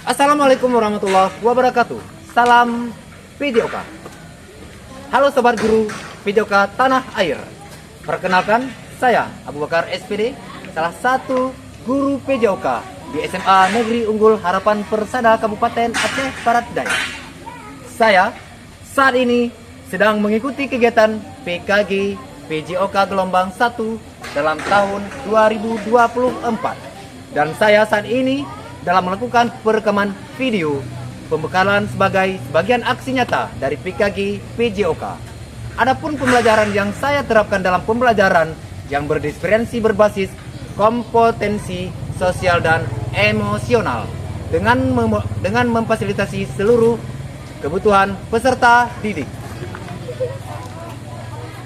Assalamualaikum warahmatullahi wabarakatuh. Salam PJOK. Halo Sobat Guru PJOK Tanah Air. Perkenalkan, saya Abu Bakar SPD, salah satu guru PJOK di SMA Negeri Unggul Harapan Persada Kabupaten Aceh Barat Daya. Saya saat ini sedang mengikuti kegiatan PKG PJOK Gelombang 1 dalam tahun 2024. Dan saya saat ini dalam melakukan perekaman video pembekalan sebagai bagian aksi nyata dari PKG PJOK. Adapun pembelajaran yang saya terapkan dalam pembelajaran yang berdifferensi berbasis kompetensi sosial dan emosional dengan memfasilitasi seluruh kebutuhan peserta didik.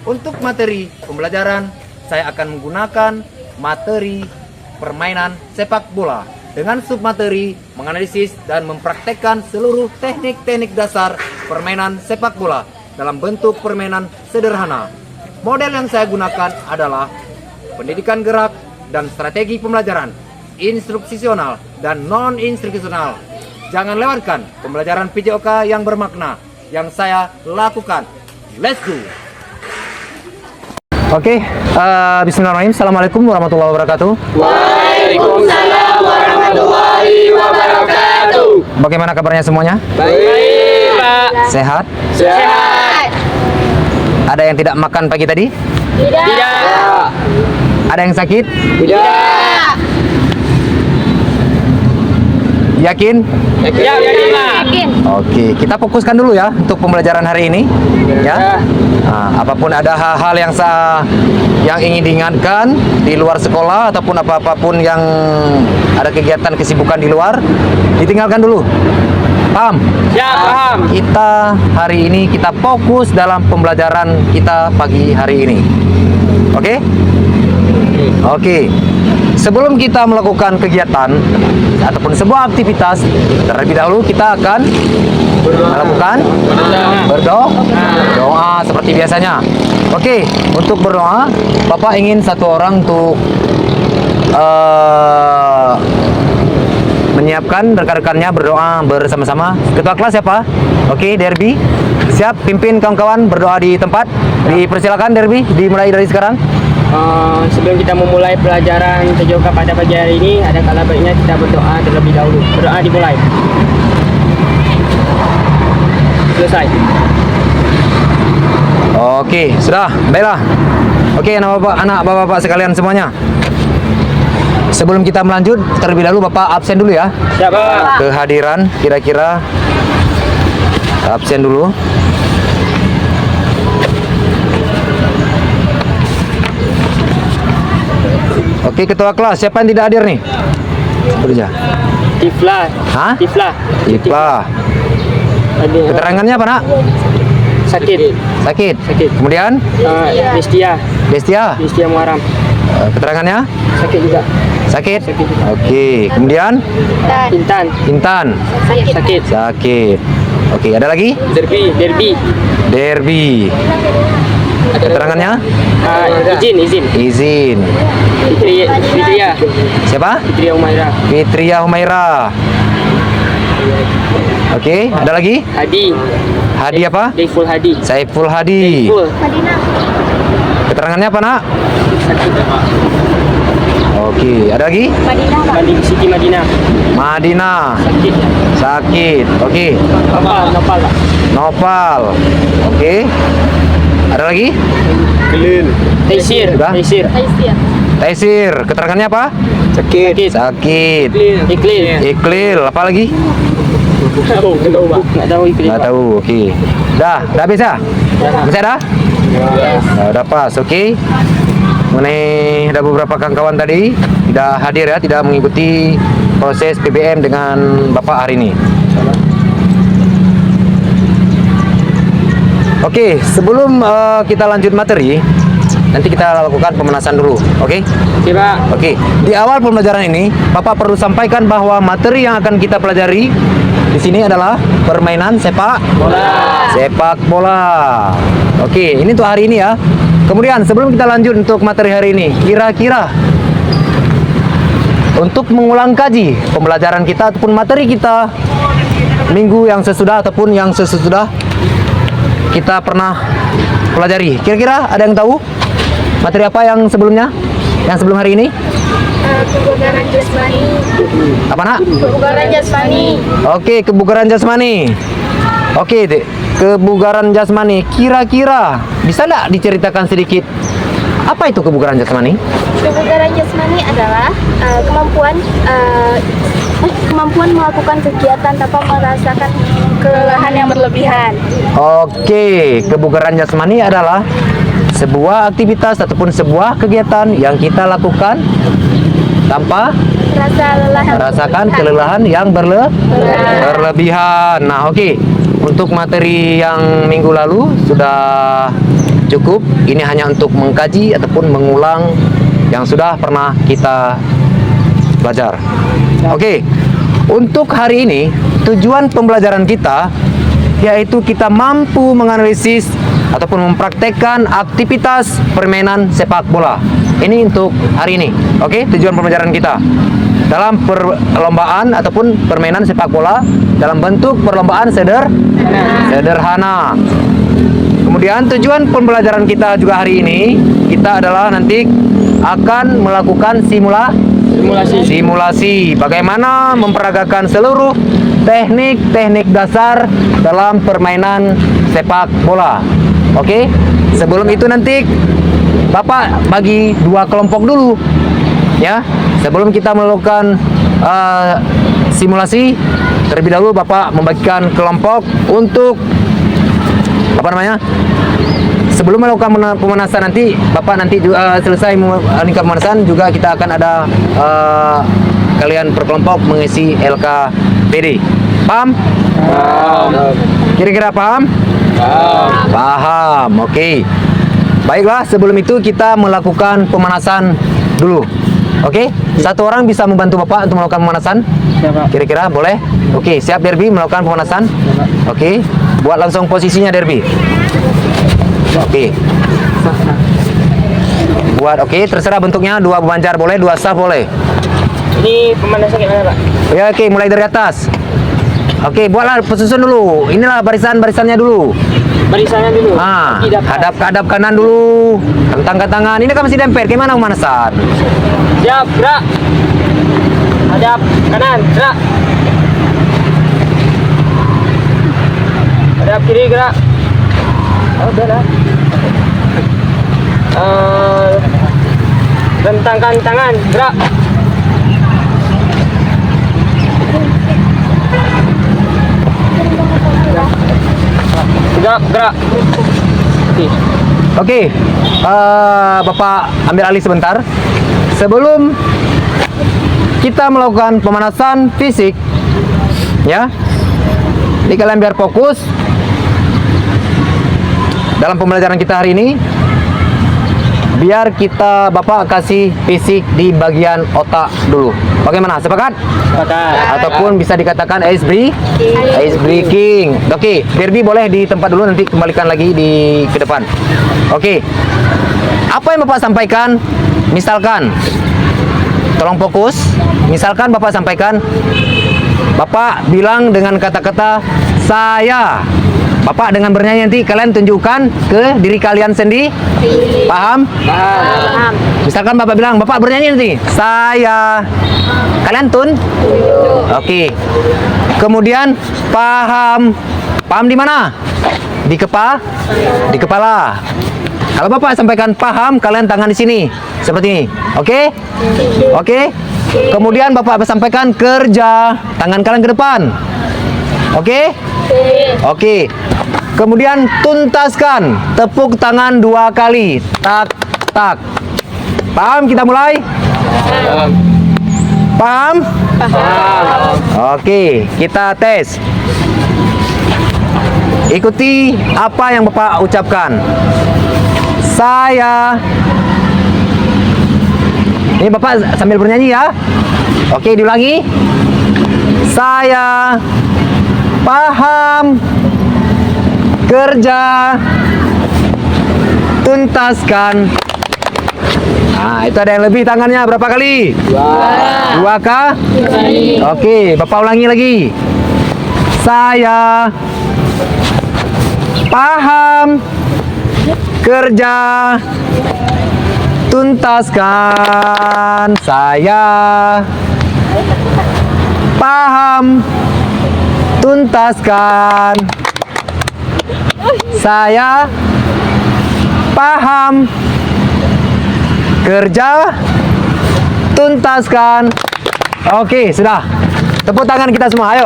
Untuk materi pembelajaran, saya akan menggunakan materi permainan sepak bola dengan submateri menganalisis dan mempraktekkan seluruh teknik-teknik dasar permainan sepak bola dalam bentuk permainan sederhana. Model yang saya gunakan adalah pendidikan gerak dan strategi pembelajaran, instruksional dan non-instruksional. Jangan lewatkan pembelajaran PJOK yang bermakna yang saya lakukan. Let's go! Oke, bismillahirrahmanirrahim. Assalamualaikum warahmatullahi wabarakatuh. Waalaikumsalam warahmatullahi wabarakatuh. Bagaimana kabarnya semuanya? Baik, Pak. Sehat? Sehat. Ada yang tidak makan pagi tadi? Tidak. Ada yang sakit? Tidak. Yakin? Yakin. Oke, kita fokuskan dulu ya untuk pembelajaran hari ini. Ya. Nah, apapun ada hal-hal yang ingin diingatkan di luar sekolah ataupun apapun yang ada kegiatan kesibukan di luar, ditinggalkan dulu. Paham? Ya, paham. Kita hari ini kita fokus dalam pembelajaran kita pagi hari ini. Oke? Oke. Sebelum kita melakukan kegiatan ataupun sebuah aktivitas, terlebih dahulu kita akan melakukan berdoa seperti biasanya. Oke, untuk berdoa, Bapak ingin satu orang untuk menyiapkan rekan-rekannya berdoa bersama-sama. Ketua kelas siapa? Oke, Derby. Siap, pimpin kawan-kawan berdoa di tempat. Dipersilakan Derby, dimulai dari sekarang. Sebelum kita memulai pelajaran PJOK pada pagi hari ini, ada kala baiknya kita berdoa terlebih dahulu. Berdoa dimulai. Selesai. Oke, sudah, baiklah. Oke, anak bapak sekalian semuanya. Sebelum kita melanjut, terlebih dahulu Bapak absen dulu ya. Siapa? Kehadiran kira-kira absen dulu. Oke, ketua kelas, siapa yang tidak hadir nih? Bekerja. Tifla. Hah? Tifla. Keterangannya apa, Nak? Sakit. Sakit. Sakit. Kemudian? Destia. Destia. Destia Muharam. Keterangannya? Sakit juga. Sakit? Sakit. Oke. Kemudian? Intan. Intan. Sakit. Sakit. Oke, ada lagi? Derby. Keterangannya? Izin. Fitria. Siapa? Fitria Humaira. Oke, ada lagi? Hadi apa? Saiful Hadi. Keterangannya apa, Nak? Oke, ada lagi? Siti Madinah. Sakit. Oke. Nopal. Oke. Ada lagi? Taisir. Taisir. Keterangannya apa? Sakit. Iklil. Apa lagi? Nggak tahu Iklil. Nggak tahu. Oke. Dah habis ya? Masih ada? Nah, udah pas. Oke. Mengenai ada beberapa kawan-kawan tadi tidak hadir ya, tidak mengikuti proses PBM dengan Bapak hari ini. Oke, sebelum kita lanjut materi, nanti kita lakukan pemanasan dulu, oke? Oke, di awal pembelajaran ini, Bapak perlu sampaikan bahwa materi yang akan kita pelajari di sini adalah permainan sepak bola. Oke, ini untuk hari ini ya. Kemudian sebelum kita lanjut untuk materi hari ini, kira-kira untuk mengulang kaji pembelajaran kita ataupun materi kita minggu yang sesudah ataupun yang sesudah kita pernah pelajari. Kira-kira ada yang tahu materi apa yang sebelumnya? Yang sebelum hari ini? Kebugaran jasmani. Apa nak? Kebugaran jasmani. Oke, kebugaran jasmani. Oke, Dek. Kebugaran jasmani. Kira-kira bisa nggak diceritakan sedikit apa itu kebugaran jasmani? Kebugaran jasmani adalah kemampuan melakukan kegiatan tanpa merasakan kelelahan yang berlebihan. Oke, kebugaran jasmani adalah sebuah aktivitas ataupun sebuah kegiatan yang kita lakukan tanpa merasakan kelelahan yang berlebihan. Nah, oke. Untuk materi yang minggu lalu sudah cukup. Ini hanya untuk mengkaji ataupun mengulang yang sudah pernah kita belajar. Oke. Untuk hari ini tujuan pembelajaran kita yaitu kita mampu menganalisis ataupun mempraktekkan aktivitas permainan sepak bola. Ini untuk hari ini. Oke, tujuan pembelajaran kita dalam perlombaan ataupun permainan sepak bola dalam bentuk perlombaan sederhana. Kemudian tujuan pembelajaran kita juga hari ini kita adalah nanti akan melakukan simulasi bagaimana memperagakan seluruh teknik-teknik dasar dalam permainan sepak bola. Oke, sebelum itu nanti Bapak bagi dua kelompok dulu ya. Sebelum kita melakukan simulasi, terlebih dahulu Bapak membagikan kelompok untuk sebelum melakukan pemanasan nanti, Bapak nanti selesai meningkat pemanasan juga kita akan ada kalian per kelompok mengisi LKPD. Paham? Kira-kira paham? Paham. Oke. Baiklah, sebelum itu kita melakukan pemanasan dulu. Oke? Satu orang bisa membantu Bapak untuk melakukan pemanasan? Kira-kira boleh? Oke, siap Derby melakukan pemanasan? Oke. Buat langsung posisinya Derby. Oke. Buat terserah bentuknya, dua banjar boleh, dua saf boleh. Ini pemanasan gimana, Pak? Ya, oke, mulai dari atas. Oke, buatlah susun dulu. Inilah barisannya dulu. Barisannya dulu. Hadap kanan dulu. Tentang ke tangan. Ini kan masih dempet. Gimana pemanasan? Siap, gerak. Hadap kanan, gerak. Hadap kiri, gerak. Udah lah. Rentangkan tangan, gerak. Gerak. Oke. Bapak ambil alih sebentar. Sebelum kita melakukan pemanasan fisik, ya. Jadi kalian biar fokus dalam pembelajaran kita hari ini. Biar Bapak kasih fisik di bagian otak dulu. Bagaimana? Sepakat? Sepakat. Ataupun bisa dikatakan ice breaking. Oke, Derby boleh di tempat dulu, nanti kembalikan lagi ke depan. Oke. Apa yang Bapak sampaikan? Misalkan, tolong fokus. Misalkan Bapak sampaikan, Bapak bilang dengan kata-kata saya. Bapak dengan bernyanyi nanti kalian tunjukkan ke diri kalian sendiri. Paham? Paham. Misalkan Bapak bilang, Bapak bernyanyi nanti, saya. Kalian tun? Oke. Kemudian paham. Paham di mana? Di kepala. Kalau Bapak sampaikan paham, kalian tangan di sini. Seperti ini. Oke? Oke. Kemudian Bapak sampaikan kerja, tangan kalian ke depan. Oke? Oke. Kemudian tuntaskan, tepuk tangan 2 kali. Tak, tak. Paham? Kita mulai? Paham? Oke, kita tes. Ikuti apa yang Bapak ucapkan. Saya. Ini Bapak sambil bernyanyi ya. Oke, diulangi. Saya paham kerja tuntaskan Nah, itu ada yang lebih tangannya berapa kali? 2 kah? Oke, Bapak ulangi lagi. Saya paham, kerja, tuntaskan. Saya paham, tuntaskan. Saya paham, kerja, tuntaskan. Oke, sudah. Tepuk tangan kita semua, ayo.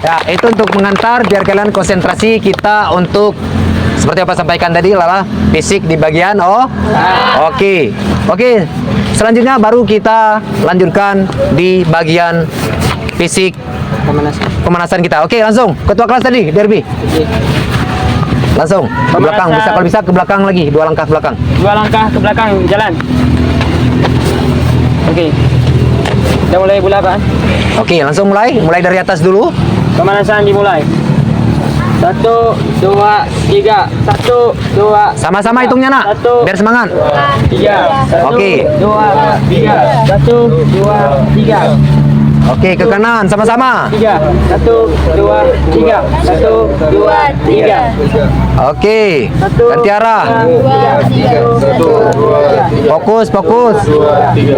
Ya, itu untuk mengantar biar kalian konsentrasi kita untuk seperti apa sampaikan tadi Lala, fisik di bagian Oke. Oke. Selanjutnya baru kita lanjutkan di bagian fisik pemanasan kita. Oke, langsung. Ketua kelas tadi, Derby. Langsung ke belakang, bisa kalau bisa ke belakang lagi, 2 langkah ke belakang. 2 langkah ke belakang jalan. Oke. Kita mulai bola Pak. Oke, langsung mulai dari atas dulu. Pemanasan dimulai. 1, 2, 3. 1, 2. Sama-sama hitungnya, Nak. 1, Biar semangat. 3. 1, Oke. 2, 3. 1, 2, 3. Oke, ke kanan sama-sama. 3. 1, 2, 3. 1, 2, 3. Oke. Ganti arah. 2, 3. Fokus.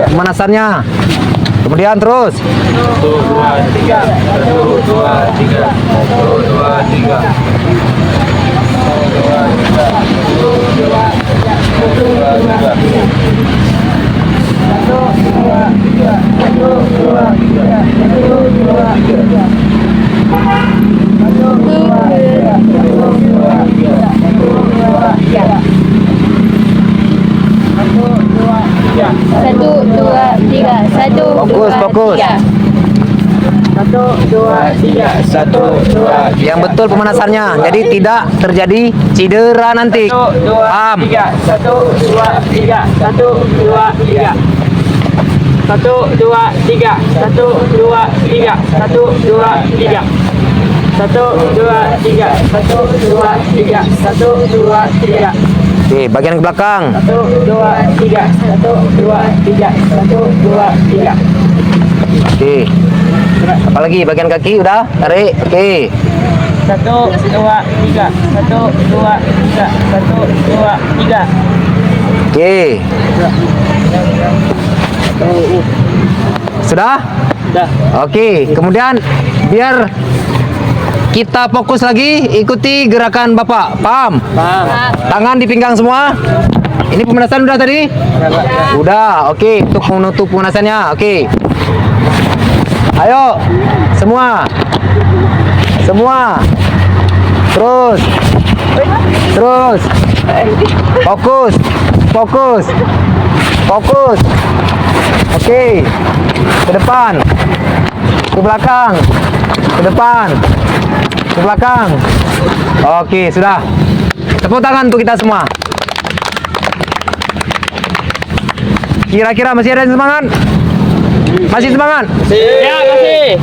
Pemanasannya. Kemudian terus. 1, 2, 3. 1, 2, 3. 1, 2, 3. 1, 2, 3. 1, 2, Fokus. 3. 1, 2, 3. 1, 2, 3. Yang betul pemanasannya. Jadi tidak terjadi cedera nanti. 1, 2, Paham? 3. 1, 2, 3. 1, 2, 3. 1, 2, 3. 1, 2, 3. 1, 2, 3. 1, 2, 3. 1, 2, 3. 1, 2, 3. Oke, bagian ke belakang. 1, 2, 3. 1, 2, 3. 1, 2, 3. Oke. Apalagi bagian kaki udah tarik. Oke. 1, 2, 3. 1, 2, 3. 1, 2, 3. Oke. Sudah? Sudah. Oke. Kemudian biar kita fokus lagi, ikuti gerakan Bapak. Paham? Paham. Tangan di pinggang semua. Ini pemanasan udah tadi? Udah. Oke, untuk menutup pemanasannya. Oke. Ayo. Semua. Terus. Fokus. Oke. Ke depan. Ke belakang. Ke depan. Ke belakang. Oke, sudah. Tepuk tangan untuk kita semua. Kira-kira masih ada yang semangat? Masih semangat? Ya, kasih.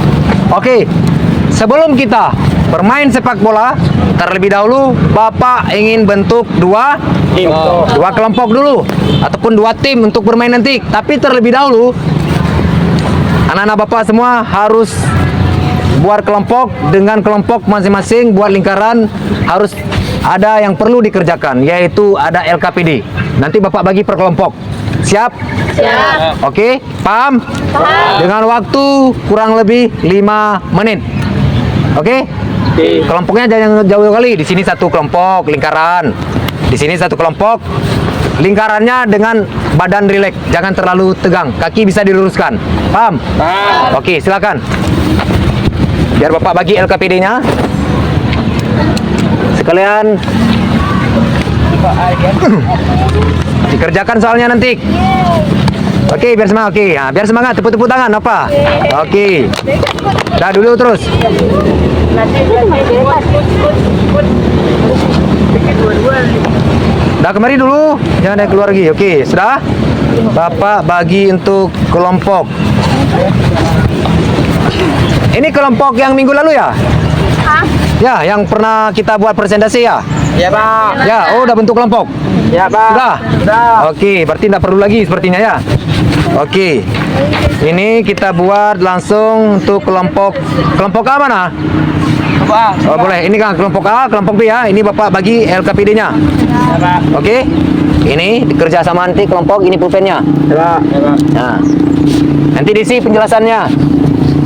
Oke. Sebelum kita bermain sepak bola, terlebih dahulu Bapak ingin bentuk dua kelompok dulu ataupun 2 tim untuk bermain nanti. Tapi terlebih dahulu anak-anak Bapak semua harus buat kelompok dengan kelompok masing-masing, buat lingkaran, harus ada yang perlu dikerjakan, yaitu ada LKPD. Nanti Bapak bagi per kelompok. Siap? Siap. Oke, paham? Paham. Dengan waktu kurang lebih 5 menit. Oke? Kelompoknya jangan jauh kali. Di sini 1 kelompok lingkaran. Di sini 1 kelompok lingkarannya dengan badan rileks, jangan terlalu tegang. Kaki bisa diluruskan. Paham? Paham. Oke, silakan. Biar Bapak bagi LKPD-nya. Sekalian dikerjakan soalnya nanti. Oke, biar semangat. Oke, nah, biar semangat. Tepuk-tepuk tangan apa? Oke. Dah dulu terus. Dah kemari dulu. Jangan ada keluar lagi. Oke, sudah. Bapak bagi untuk kelompok. Ini kelompok yang minggu lalu ya? Ya, yang pernah kita buat presentasi ya? Ya, Pak. Ya, oh udah bentuk kelompok. Ya, Pak. Sudah? Sudah. Oke, berarti tidak perlu lagi sepertinya ya. Oke. Ini kita buat langsung untuk kelompok A mana? Pak. Oh, boleh. Ini kan kelompok A, kelompok B ya. Ini Bapak bagi LKPD-nya. Ya, Pak. Oke. Ini kerja sama nanti kelompok, ini pulpennya. Ya, Pak. Ya, Pak. Nah. Nanti diisi penjelasannya.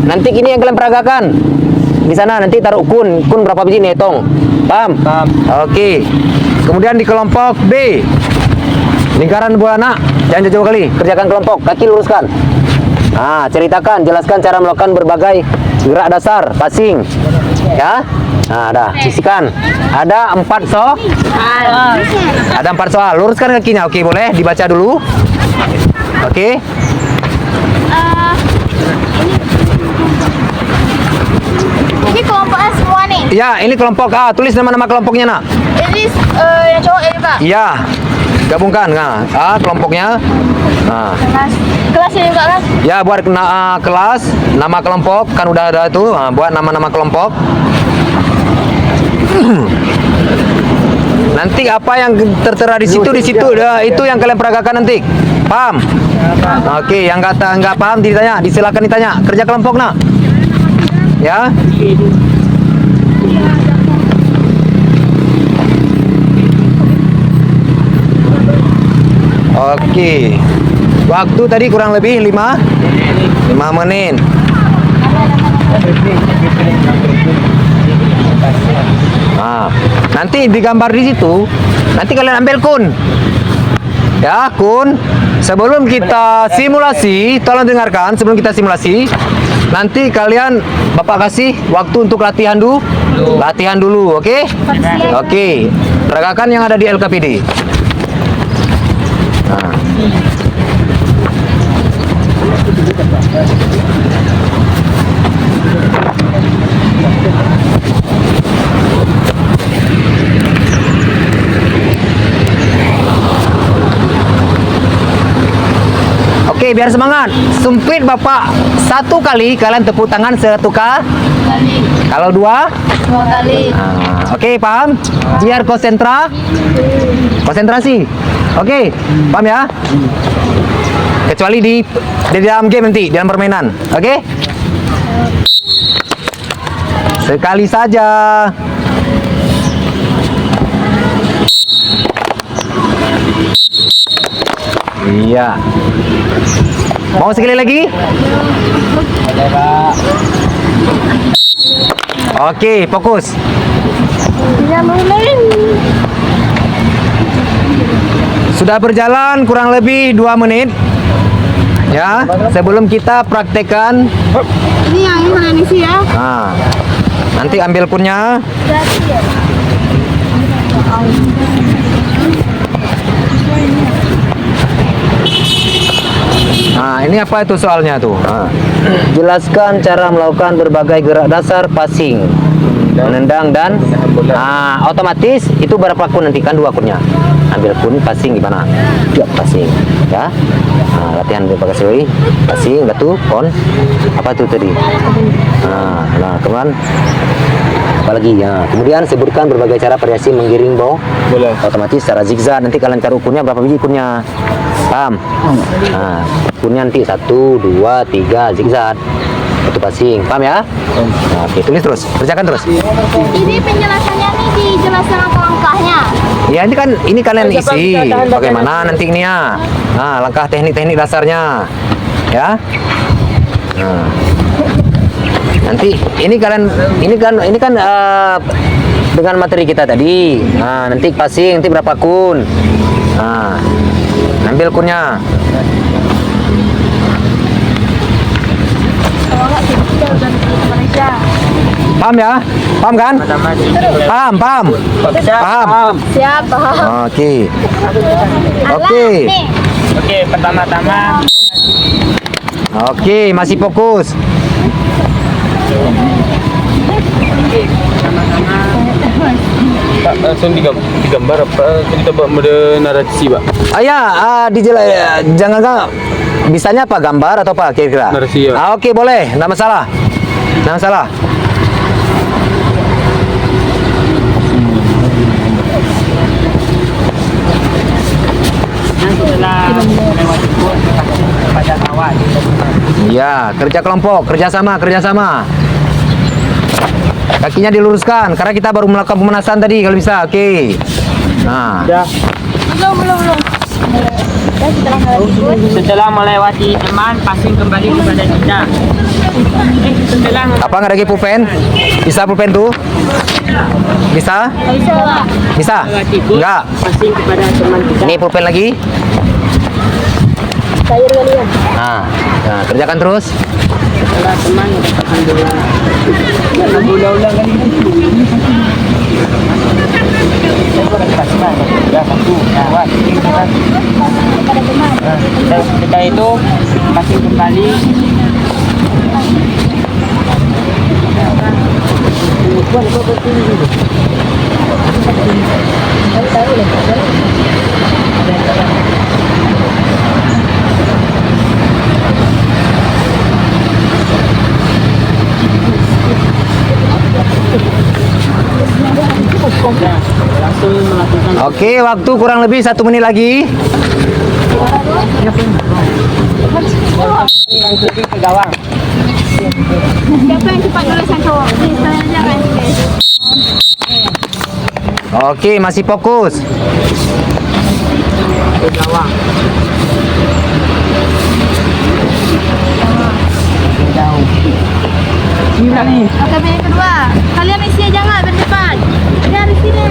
Nanti ini yang kalian peragakan. Di sana nanti taruh kun berapa biji nih, hitung. Paham? Paham. Oke. Kemudian di kelompok B, lingkaran buah anak, jangan jauh kali. Kerjakan kelompok, kaki luruskan. Nah, ceritakan, jelaskan cara melakukan berbagai gerak dasar, passing. Ya. Nah, dah, sisihkan. Ada 4 soal. Ada 4 soal. Luruskan kakinya. Oke, boleh dibaca dulu. Oke. Ini kelompoknya semua nih. Ya, ini kelompok A. Tulis nama-nama kelompoknya, nak. Ini yang cowok ya juga. Iya. Gabungkan. Nah, A kelompoknya. Nah. Kelasnya juga kan? Ya, buat kelas, nama kelompok kan udah ada itu. Nah, buat nama-nama kelompok. Nanti apa yang tertera di situ itu yang kalian peragakan nanti. Paham? Oke, yang kata nggak paham ditanya, disilakan ditanya. Kerja kelompok, nak. Ya. Oke. Waktu tadi kurang lebih 5 menit. Nah, nanti digambar di situ. Nanti kalian ambil kun. Ya, kun. Sebelum kita simulasi, tolong dengarkan sebelum kita simulasi. Nanti kalian Bapak kasih waktu untuk latihan dulu. Latihan dulu, oke? Oke. Peragakan yang ada di LKPD. Nah. Oke, biar semangat. Sumpit Bapak 1 kali, kalian tepuk tangan 1 kali. Kalau 2? 2 kali. Nah, oke, paham? Biar konsentrasi. Oke, paham ya? Kecuali di dalam game nanti, dalam permainan. Oke? Sekali saja. Iya. Mau sekali lagi? Oke, fokus. Bisa mulai. Sudah berjalan kurang lebih 2 menit. Ya, sebelum kita praktekkan. Ini yang ini kalian isi ya. Nah, nanti ambil kunnya. Nah, ini apa itu soalnya tuh? Nah. Jelaskan cara melakukan berbagai gerak dasar passing, menendang dan otomatis itu berapa kun nanti kan 2 kunnya. Ambil kun passing gimana? Dia passing, ya. Nah, latihan berbagai seri, passing, batu, kon. Apa itu tadi? Nah, kemudian apa lagi ya? Kemudian sebutkan berbagai cara variasi menggiring bola. Boleh. Otomatis secara zigzag nanti kalian cari ukurnya berapa biji kunnya. Paham? Nah, kunnya nanti 1, 2, 3 zigzag. Itu passing. Paham ya? Nah, oke, tulis terus. Kerjakan terus. Ini penjelasannya nih dijelaskan langkah-langkahnya. Ya, ini kalian isi bagaimana nanti ini ya. Nah, langkah teknik-teknik dasarnya. Ya. Nah. Nanti ini kan dengan materi kita tadi. Nah, nanti passing nanti berapa kun. Nah, ambil kunnya. Paham ya? Paham kan? Paham. Paham. Siap, paham. Oke. Nih. Oke, pertama-tama. Oke, masih fokus. Pak, langsung digambar apa? Kita buat mode narasi, Pak. Jangan bisanya apa, gambar atau apa kira-kira? Narasi, ya. Oke, boleh, nggak masalah. Nggak masalah. Kemudian setelah melewati pun kepada kawan. Iya, kerja kelompok, kerjasama. Kakinya diluruskan karena kita baru melakukan pemanasan tadi kalau bisa. Oke. Nah, Sudah. Belum. Dan setelah melewati pun, Setelah melewati teman, passing kembali kepada kita. Setelah apa nggak lagi pulpen? Bisa pulpen tuh? Bisa? Bisa? melewati pun, Enggak. passing kepada teman kita. Ini pulpen lagi. cair kalian. Nah, kerjakan terus. Setelah teman alhamdulillah. Jangan ulang-ulang kali ini. Ya, satu, dua, tiga. Dan setelah itu passing kembali. Langsung melakukan Oke, waktu kurang lebih 1 menit lagi. ke gawang. Siapa yang cepat dulu satu? Saya jangan. Oke, masih fokus. Ke gawang. Ini nih. Oke, yang kedua. Kalian isi aja nggak berdepan. Ya di sini.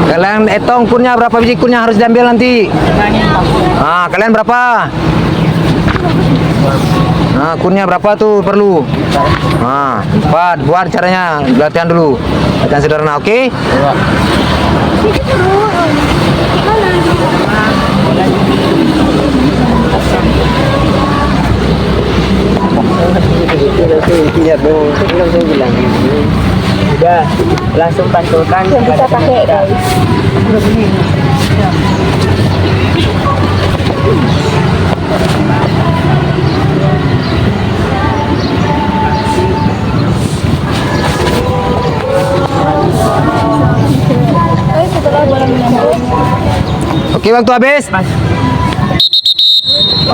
Kalian hitung kurnya berapa biji kurnya harus diambil nanti. Ah, kalian berapa? Nah, kurnya berapa tuh perlu? Nah, buat caranya latihan dulu. Latihan sederhana, oke? Sudah, langsung pantulkan Bisa pakai guys. Oke, waktu habis.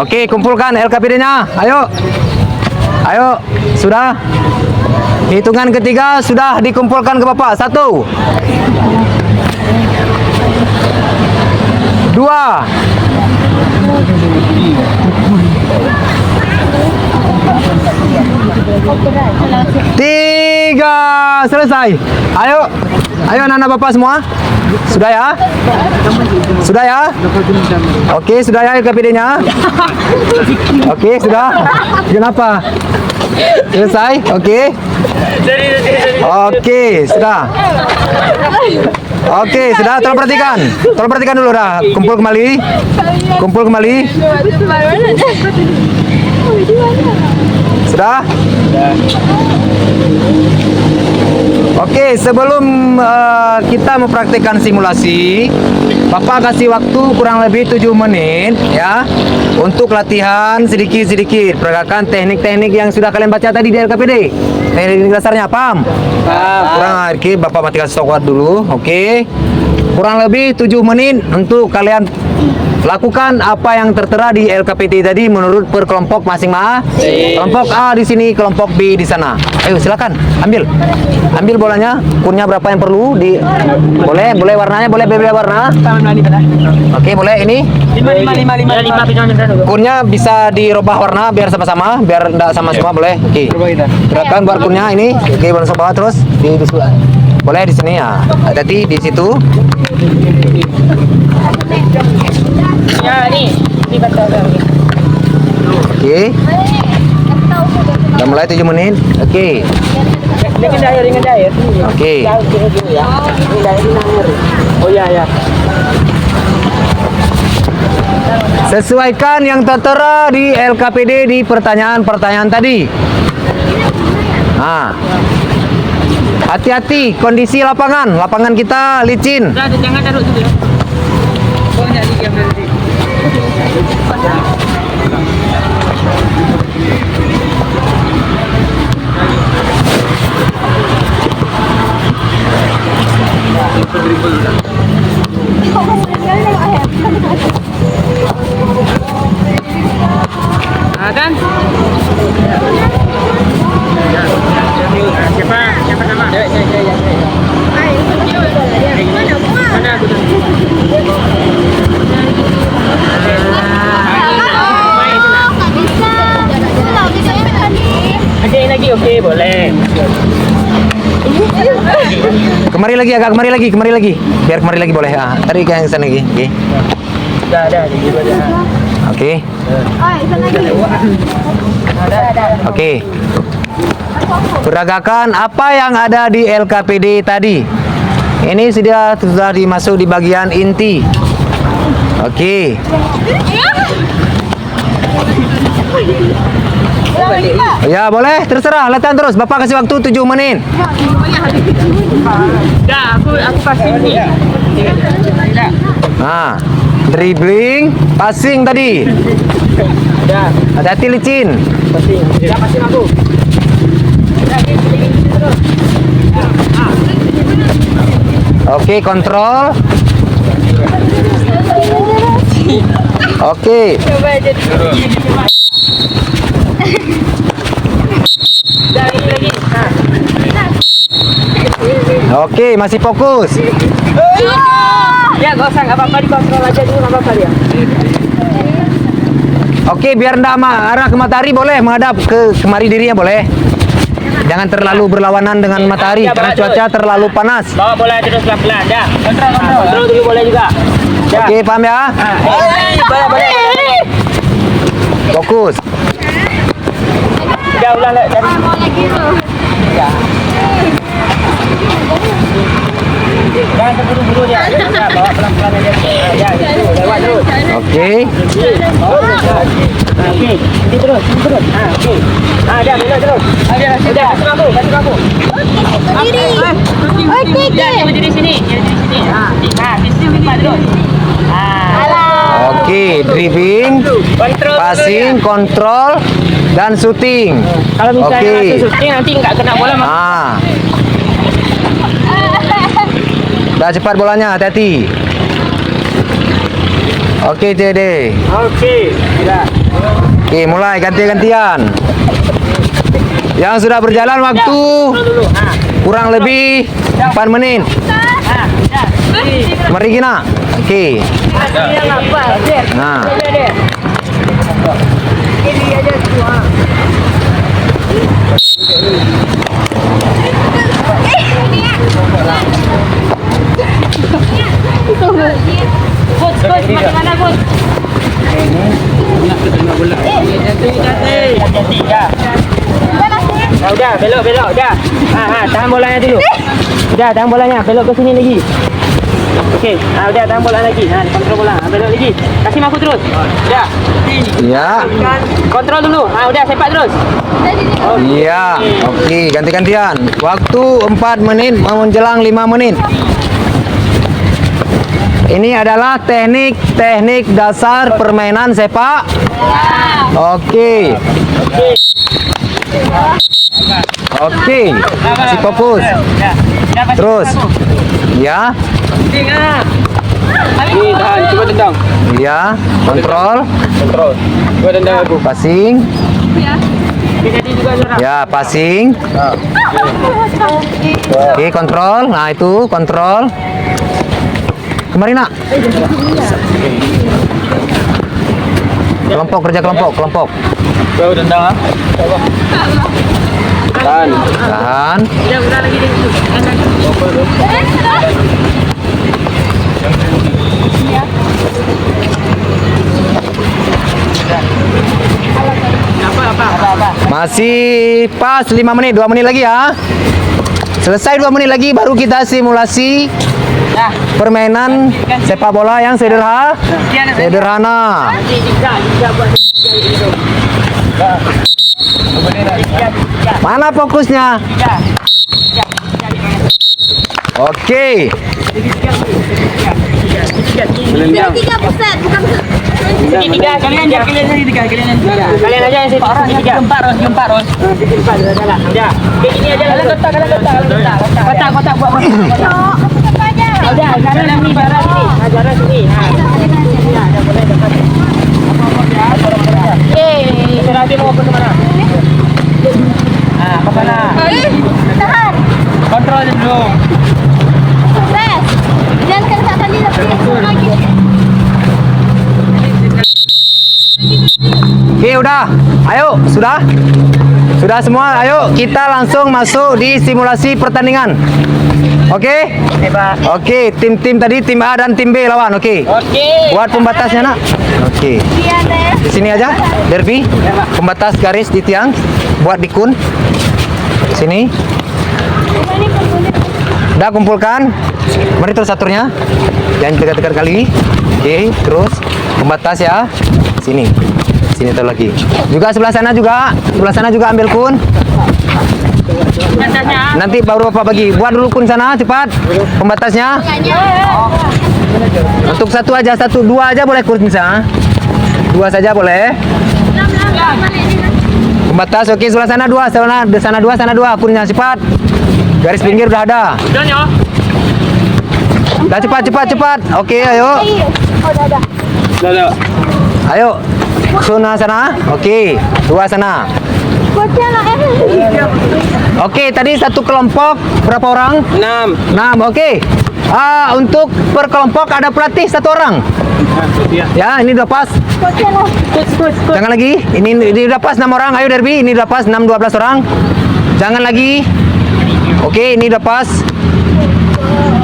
Oke, kumpulkan LKPD-nya. Ayo, sudah. Hitungan ketiga sudah dikumpulkan ke Bapak. 1, 2, 3, selesai. Ayo anak-anak Bapak semua. Sudah ya? Sudah ya? Oke, sudah ya LKPD-nya? Oke, sudah. Kenapa? Selesai? Oke. Oke, sudah. Oke, sudah. Tolong perhatikan dulu dah. Kumpul kembali. Sudah? Oke, sebelum kita mempraktikkan simulasi, Bapak kasih waktu kurang lebih 7 menit ya untuk latihan sedikit-sedikit peragakan teknik-teknik yang sudah kalian baca tadi di LKPD. Teknik dasarnya paham? Kurang lagi Bapak matikan stopwatch dulu. Oke. Kurang lebih 7 menit untuk kalian lakukan apa yang tertera di LKPD tadi menurut per kelompok masing-masing. Kelompok A di sini, kelompok B di sana. Ayo silakan, ambil bolanya. Kurnya berapa yang perlu? Boleh warnanya, boleh beda warna. Oke, boleh ini. 5. Kurnya bisa dirubah warna biar sama-sama, biar enggak sama semua, boleh. Oke. Gerakan buat kurnya ini. Oke, langsung bawah terus di sebelah. Boleh di sini ya. Hati-hati di situ. Ya, ini betul. Oke. Udah mulai 7 menit. Oke. Dengan air. Oke. Ya. Ini air. Oh ya. Sesuaikan yang tertera di LKPD di pertanyaan-pertanyaan tadi. Nah. Hati-hati kondisi lapangan. Lapangan kita licin. Jangan taruh dulu ya. Banyak lagi yang berarti. Ah, kan? Siapa nama? Mana aku tuh? Ajain lagi, oke boleh. Kemari lagi, agak kemari lagi. Biar kemari lagi boleh. Ah, tadi ke yang sana lagi. Oke. Ada. Oke. Oke. Peragakan apa yang ada di LKPD tadi. Ini sudah dimasuk di bagian inti. Oke. Ya boleh, terserah. Latihan terus. Bapak kasih waktu 7 menit. Dah, aku pasti ni. Nah, dribbling, passing tadi. Dah, Hati-hati licin. pasti. Dah pasti aku. Oke, kontrol. Oke. Dah lagi. Oke, masih fokus. Ya, gak usah apa-apa dikontrol aja dulu, apa-apa dia. Oke, biar ndak arah ke matahari boleh menghadap ke kemari dirinya boleh. Jangan terlalu berlawanan dengan matahari Ya, karena bawa cuaca terus. terlalu panas. Bawa bola terus pelan-pelan, dah. Kontrol dulu boleh juga. Dah. Oke, paham ya? Boleh. Fokus. Dah ulang dari. Jangan terburu-buru dia. Dah, bawa pelan-pelan aja. Ya, gitu. Lewat terus. Oke. Okey. Ini terus. Okey. Dah, belok terus. Dah, kasih aku. Okey. Dia berdiri sini. Di sini terus. Oke, dribbling, Kontrol. passing, kontrol, dan shooting. Kalau misalnya Oke. langsung syuting nanti enggak kena bola. Ah. Dah cepat bolanya, hati-hati. Oke, Dede. Okey. Dah. Oke, mulai ganti-gantian. Yang sudah berjalan waktu Dulu. kurang lebih 4 menit. Dah. Mari Gina. Oke. Nah, Coach, macam mana coach? Jati, dah. Udah, belok, dah. Tahan bolanya dulu. Dah, tahan bolanya, belok ke sini lagi. Okey, udah tahan bola lagi. Kontrol bola, belok lagi. Kasih aku terus. Dah. ya. Kontrol dulu. Udah sepak terus. Iya. Oke, ganti-gantian. Waktu 4 menit menjelang 5 menit. Ini adalah teknik dasar permainan sepak. Oke. Oke. Masih fokus. Terus. Ya. Tahan, cuba tendang. Ya. Kontrol. Cuba tendang aku. Passing. Jadi juga Zura. Ya, passing. Oke, kontrol. Nah, itu kontrol. Kemari nak. Kelompok, kerja kelompok. Cuba tendang. Tahan. Tahan. Udah lagi deh. Apa? Masih pas 5 menit, 2 menit lagi ya. Selesai 2 menit lagi baru kita simulasi permainan sepak bola yang sederhana. Mana fokusnya? Oke. 3 pusat, bukan Tiga, kalian aja yang situ. Empat, Ros. Udah. Kayak gini aja lah. Kotak buat. Udah, udah. Ayo, sudah? Sudah semua, ayo kita langsung masuk di simulasi pertandingan. Oke? Oke, Pak. Oke, tim-tim tadi, tim A dan tim B lawan, oke? Oke. Buat pembatasnya, nak. Oke. Iya deh. Di sini aja, Derby. Pembatas garis di tiang, buat dikun. Sini. Udah kumpulkan. Mari terus aturnya. Jangan tekan-tekan kali. Oke, terus pembatas ya. Sini. Sini terus lagi. Juga sebelah sana juga. Sebelah sana juga ambil kun. Batasnya. Nanti baru Bapak bagi. Buat dulu kun sana cepat. Pembatasnya. Untuk satu aja, satu, dua aja boleh kun misalnya. Dua saja boleh. Pembatas oke, sebelah sana dua, sana dua, kunnya cepat. Garis pinggir udah ada. Udah ya. Udah cepat. Oke, ayo. Oh, udah. Udah. Ayo. Sana. Oke, dua sana. Bocah lah Oke, tadi satu kelompok berapa orang? 6. 6, oke. Untuk per kelompok ada pelatih satu orang. Ya, ini udah pas. Bocah lah. Jangan lagi. Ini udah pas 6 orang. Ayo Derby, ini udah pas 6 12 orang. Jangan lagi. Oke, ini udah pas.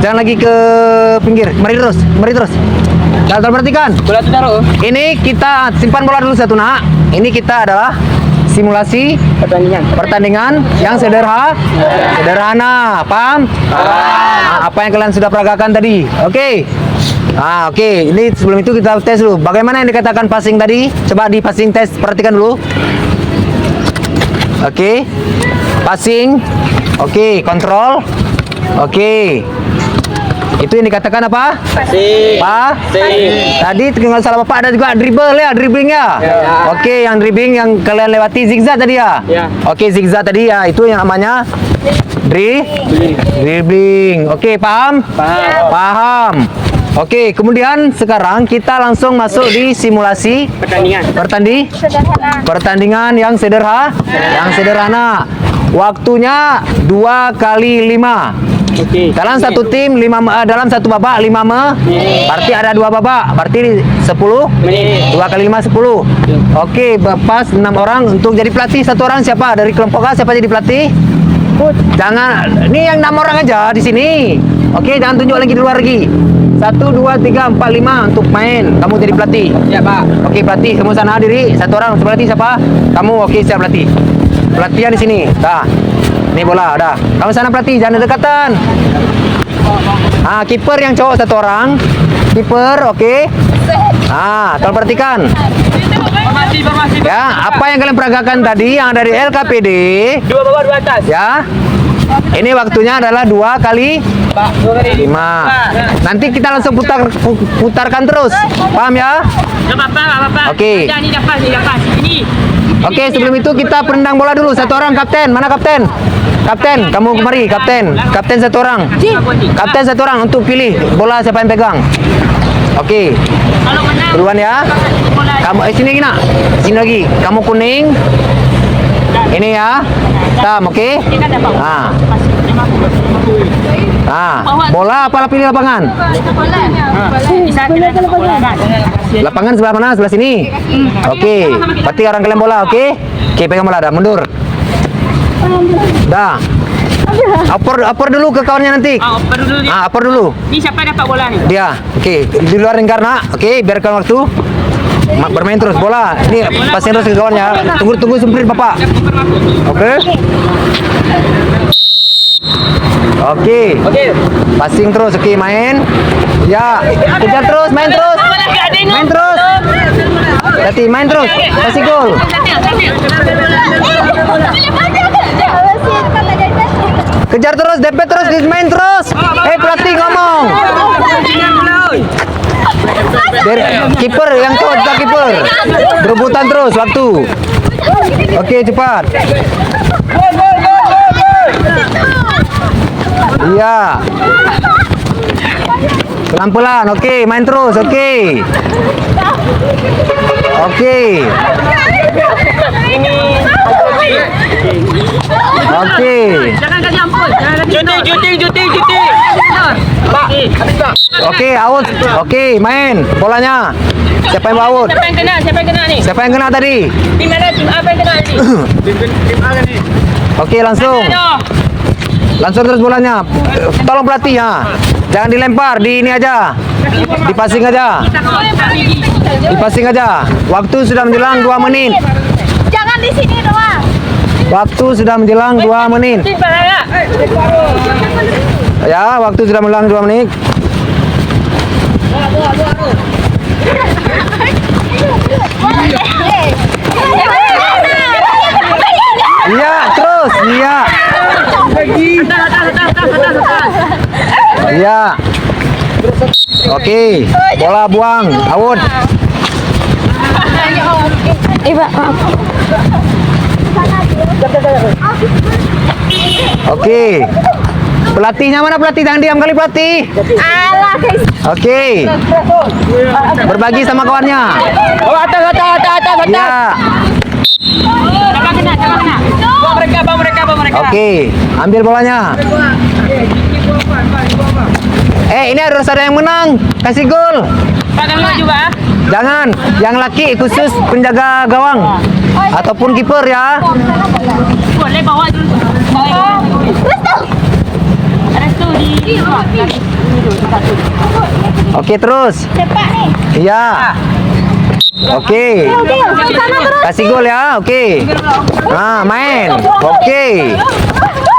Jangan lagi ke pinggir. Mari terus. Jangan perhatikan. Bola tu taruh. Ini kita simpan bola dulu satu, nak. Ini kita adalah simulasi pertandingan yang sederhana. Paham? Apa yang kalian sudah peragakan tadi? Oke. Oke. Ini sebelum itu kita tes dulu. Bagaimana yang dikatakan passing tadi? Coba di passing tes, perhatikan dulu. Oke. Passing. Oke, kontrol. Oke. Itu yang dikatakan apa? Passing. Tadi nggak salah Bapak, ada juga dribbling ya. Oke, yang dribbling yang kalian lewati zigzag tadi ya. Ya. Oke, zigzag tadi ya, itu yang namanya dribbling. Oke, paham? Paham. Oke, kemudian sekarang kita langsung masuk di simulasi Pertandingan. pertandingan yang sederhana. Waktunya 2 kali 5. Oke. Dalam satu tim dalam satu babak 5 berarti ada 2 babak, berarti 10 Menit. 2 kali 5 10. Oke, pas 6 orang untuk jadi pelatih. Satu orang siapa dari kelompok A, siapa jadi pelatih? Jangan, ini yang 6 orang aja di sini. Oke, jangan tunjuk lagi di luar lagi. 1 2 3 4 5 untuk main. Kamu jadi pelatih. Ya, Pak. Oke, pelatih kamu sana diri. Satu orang pelatih siapa? Kamu. Oke, siap pelatih. Pelatihan di sini. Dah. Ini bola, dah. Kamu sana pelatih, jangan dekatan. Kiper yang cowok satu orang. Kiper, oke. Tolong perhatikan. Formasi. Ya, apa yang kalian peragakan tadi yang dari LKPD, 2 bawah 2 atas. ya. Ini waktunya adalah 2 kali Pak, 2 kali 5. Nanti kita langsung putarkan terus. Paham ya? Enggak apa-apa. Oke. Ini dah pas. Ini. Oke, sebelum itu kita pendang bola dulu. Satu orang kapten. Mana kapten? Kapten, kamu kemari. Kapten satu orang. Kapten satu orang untuk pilih bola siapa yang pegang. Oke. Kalau menang. Duluan ya. Kamu sini lagi nak. Sini lagi. Kamu kuning. Ini ya. Tam, oke. Bola apa pilih lapangan? Lapangan sebelah mana? Sebelah sini. Oke. Berarti orang kalian bola, oke? Oke, pegang bola dah, mundur. Dah. Upper dulu ke kawannya nanti. Upper dulu ni. Upper dulu. Ni siapa dapat bola ni? Dia. Oke, di luar lingkar nak. Oke, biarkan waktu. Bermain terus bola. Ini pasin terus ke kawannya. Tunggu semprit Bapak. Oke. Oke. Passing terus, oke, main. Ya, kejar terus, main terus. Berarti main terus. Kasih gol. Kejar terus, dempet terus, main terus. Pelatih ngomong. Kiper yang cowok juga kiper. Berebutan terus waktu. Oke, cepat. Iya. Pelan-pelan, oke, main terus, oke. Oke. Oke. Jangan kasi ampun. Cuti. Pak, habis Pak. Oke, out. Oke, main bolanya. Siapa yang out? Siapa yang kena? Siapa yang kena nih? Siapa yang kena tadi? Tim mana? Tim apa yang kena nih? Oke, langsung. Aduh. Langsung terus bolanya. Tolong pelatih ya. Jangan dilempar, di ini aja. Dipasing aja. Dipasing aja. Waktu sudah menjelang 2 menit. Jangan di sini doang. Waktu sudah menjelang 2 menit. Tim mana? Ya, waktu sudah menjelang 2 menit. Iya, terus. Iya. Iya. Oke, bola buang, out. Pak, maaf. Oke. Pelatihnya mana pelatih? Jangan diam kali pelatih. Alah, guys. Oke. Berbagi sama kawannya. Oh, atas. Iya. Siapa kena? Bawa mereka. Oke, ambil bolanya. Ini harus ada yang menang. Kasih gol. Pak Ganggu juga. Jangan, yang laki khusus penjaga gawang ataupun kiper ya. Boleh bawa dulu. Restu di. Oke, terus. Cepat nih. Iya. Oke. Oke, sana terus. Kasih gol ya. Oke. Nah, main. Oke.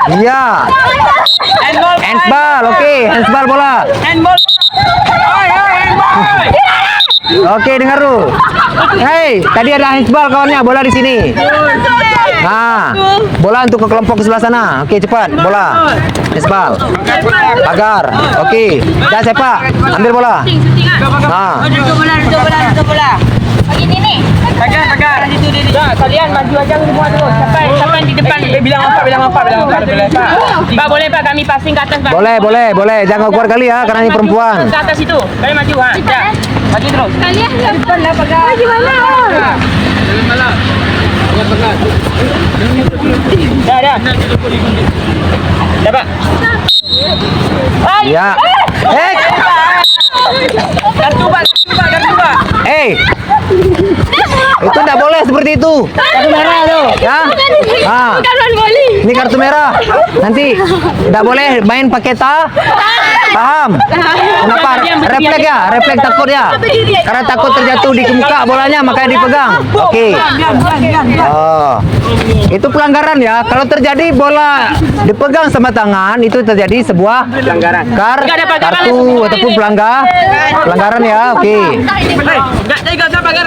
Iya. Handball. Handsball. Oke, handsball bola. Handball. Handball. Oke, dengar lu. Hei, tadi ada handsball kawannya, bola di sini. Nah, bola untuk ke kelompok sebelah sana. Oke, cepat, bola. Handsball. Pagar. Oke, dah sepak. Ambil bola. Nah, Duduk bola. Begini nih. Pagar. Nah, kalian maju aja semua dulu. Siapa yang di depan? Bilang apa? Pak, boleh Pak kami passing ke atas Pak. boleh. Jangan keluar kali ya, karena ini perempuan. Ke atas itu. Kalian maju ha. Ya. Maju terus. Kalian depan lah, Pagar. Gimana? Dah. Dah Pak. Ya. Kartu Pak. Itu tidak boleh seperti itu. Kartu merah tuh. Ya. Ah. Ini kartu merah. Nanti tidak boleh main pakai paham? Kenapa? Refleks takut ya. Karena takut terjatuh di muka bolanya makanya dipegang. Oke. Oh. Itu pelanggaran ya. Kalau terjadi bola dipegang sama tangan itu terjadi sebuah pelanggaran. Kartu ataupun pelanggaran ya. Oke. Enggak usah pagar.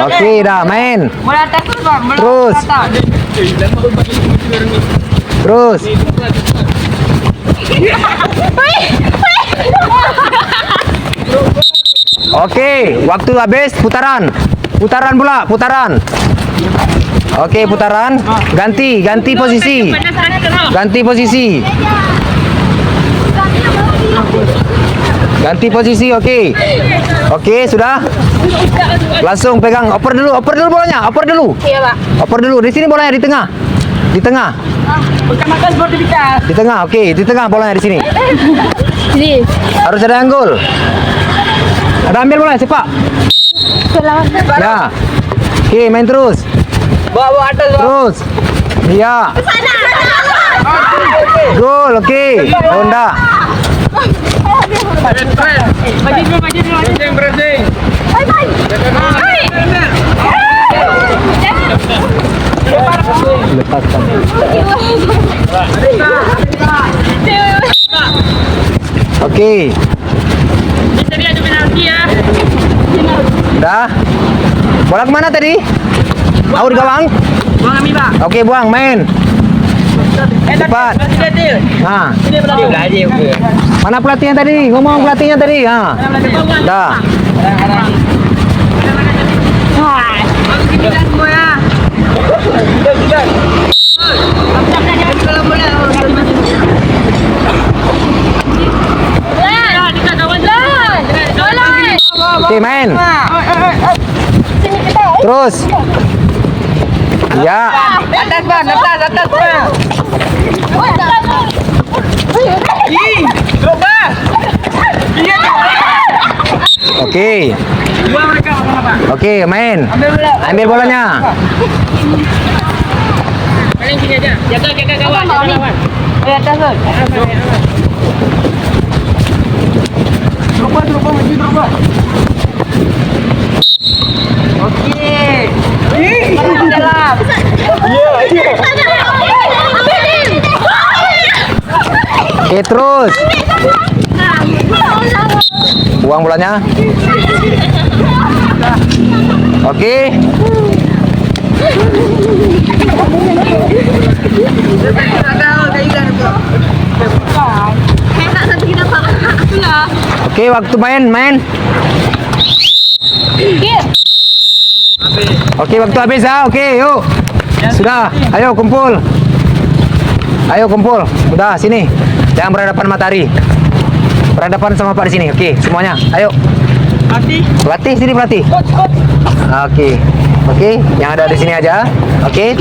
Oke, dah main. Bola atas terus Pak. Terus. Terus. Oke, waktu habis putaran. Putaran bola, putaran. Oke, putaran. Ganti posisi. Ganti posisi. Ganti posisi, oke. Oke, sudah. Langsung pegang, oper dulu bolanya, oper dulu. Iya, Pak. Oper dulu. Di sini bolanya di tengah. Di tengah. Makan seperti kita. Di tengah, oke. Di tengah bolanya di sini. Sini. Harus ada yang gol. Ada ambil bola, sepak. Selamat. Ya. Oke, main terus. Bawa atas Pak. Terus. Iya. Gol, oke. Honda. Maju dulu. Lepaskan. Oke. Tadi ada penalti ya. Dah. Bola kemana tadi? Out gawang. Buang kami Pak. Oke, buang, main. Cepat. Nah, Ini pelatih. mana pelatihnya tadi? Ngomong pelatihnya tadi. Ha. Dah. Semua ya. Oke, main. Terus. Ya. Atas ban, atas ban. Ih, coba. Iya. Oke. Dua mereka apa? Oke, main. Ambil bolanya. Paling sini aja. Jaga kawan, jaga kawan. Atas tuh. Terus maju. Oke. Dalam. Iya. Oke, terus. Buang bolanya. Oke. Oke, waktu main. Oke, waktu habis ya. Oke, yuk. Sudah, ayo kumpul. Udah, sini. Jangan berhadapan matahari. Berhadapan sama Pak di sini. Oke, semuanya. Ayo. Pelatih sini pelatih. Oke, yang ada di sini aja. Oke.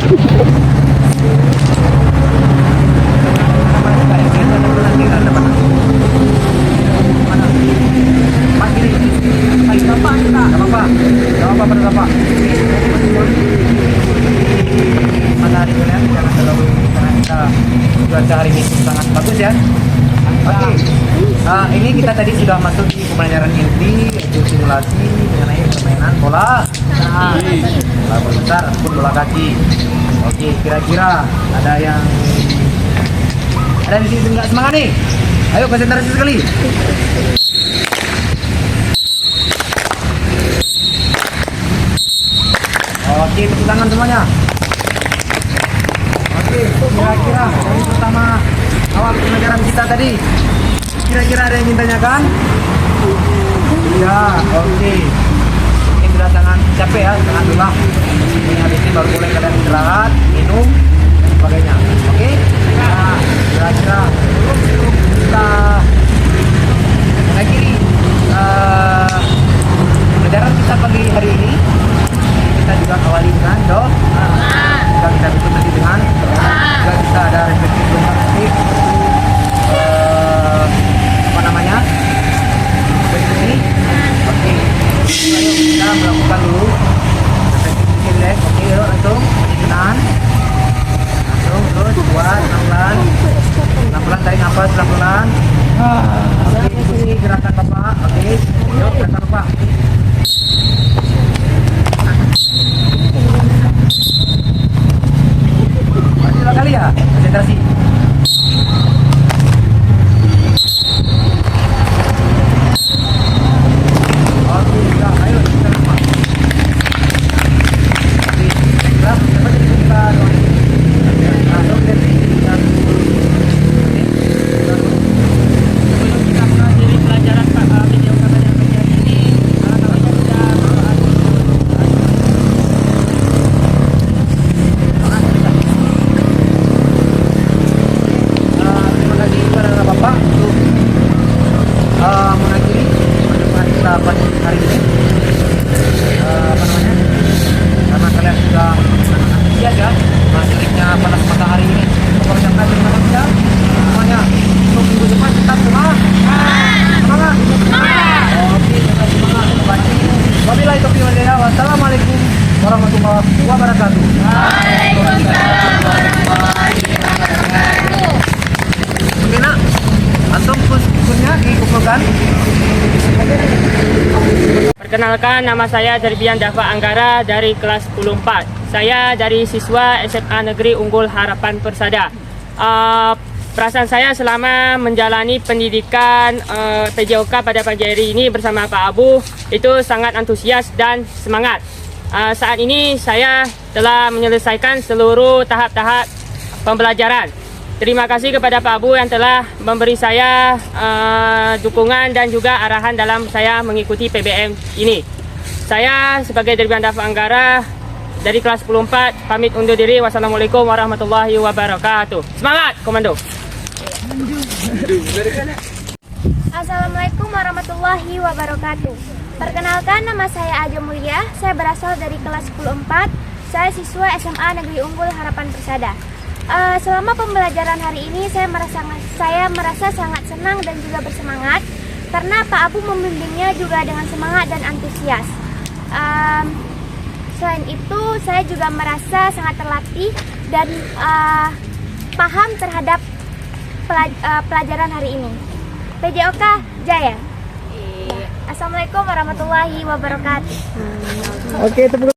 Cuaca hari ini sangat bagus ya. Oke. Ini kita tadi sudah masuk di pembelajaran inti yaitu simulasi mengenai permainan bola. Bola besar ataupun bola kaki. Oke, kira-kira ada di sini nggak semangat nih? Ayo konsentrasi sekali. Oke, tepuk tangan semuanya. Oke, kira-kira yang pertama awal pembelajaran kita tadi. Kira-kira ada yang ingin tanyakan? Ya, oke. Ini sudah sangat capek ya, sangat lelah. Ini habis ini baru boleh kalian istirahat, minum, dan sebagainya. Oke? Nah, kira-kira sebelum kita mengakhiri pembelajaran kita pagi hari ini, kita juga awali dengan doa. Juga kita tutup nanti dengan juga kita ada refleksi promotif apa namanya ini. Oke, ayo kita melakukan dulu refleksi relax. Oke, yuk langsung tahan, langsung terus buat pelan-pelan tarik nafas pelan-pelan. Oke, ikuti gerakan bapak. Oke, yuk gerakan bapak. Dua kali ya, konsentrasi. Oke, ayo kita lupa. Oke, dapat jadi kita langsung dari sebelum kita mengakhiri pelajaran video katanya pagi hari ini, namanya sudah terima kasih kepada Bapak untuk mengakhiri perjumpaan kita pada hari ini. Apa namanya? Karena kalian sudah antusias ya, masuknya panas matahari ini. Mengerjakan terima kasih ya semuanya. Untuk minggu depan tetap semangat. Semangat. Oke, tetap semangat. Terima kasih. Wabillahi taufiq wal hidayah. Wassalamualaikum warahmatullahi wabarakatuh. Oke nak, antum kursusnya dikumpulkan. Perkenalkan, nama saya Derbian Dafa Anggara dari kelas 10-4. Saya dari siswa SMA Negeri Unggul Harapan Persada. Perasaan saya selama menjalani pendidikan PJOK pada pagi hari ini bersama Pak Abu itu sangat antusias dan semangat. Saat ini saya telah menyelesaikan seluruh tahap-tahap pembelajaran. Terima kasih kepada Pak Abu yang telah memberi saya dukungan dan juga arahan dalam saya mengikuti PBM ini. Saya sebagai Derbian Dafa Anggara dari kelas 10-4 pamit undur diri. Wassalamualaikum warahmatullahi wabarakatuh. Semangat komando. Assalamualaikum warahmatullahi wabarakatuh. Perkenalkan, nama saya Aja Mulia. Saya berasal dari kelas 10-4. Saya siswa SMA Negeri Unggul Harapan Persada. Selama pembelajaran hari ini saya merasa sangat senang dan juga bersemangat karena Pak Abu membimbingnya juga dengan semangat dan antusias. Selain itu saya juga merasa sangat terlatih dan paham terhadap pelajaran hari ini. PJOK Jaya. Assalamualaikum warahmatullahi wabarakatuh. Oke, tepuk